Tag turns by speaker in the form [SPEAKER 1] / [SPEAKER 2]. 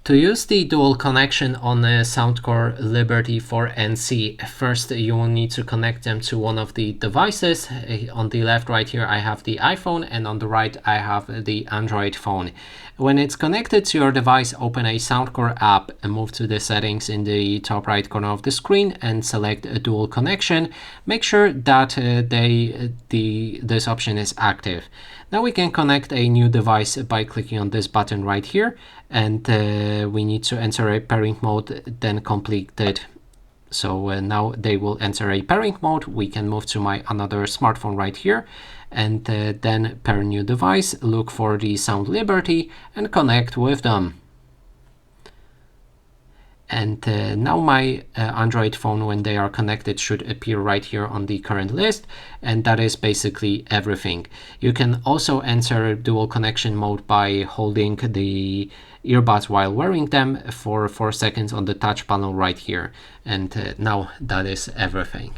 [SPEAKER 1] To use the dual connection on a Soundcore Liberty for NC, first you will need to connect them to one of the devices. On the left right here I have the iPhone, and on the right I have the Android phone. When it's connected to your device, open a Soundcore app and move to the settings in the top right corner of the screen and select a dual connection. Make sure that this option is active. Now we can connect a new device by clicking on this button right here, and we need to enter a pairing mode, then complete it. So now they will enter a pairing mode. We can move to my another smartphone right here, and then pair new device, look for the Sound Liberty and connect with them. And now my Android phone, when they are connected, should appear right here on the current list, and that is basically everything. You can also enter dual connection mode by holding the earbuds while wearing them for 4 seconds on the touch panel right here, and now that is everything.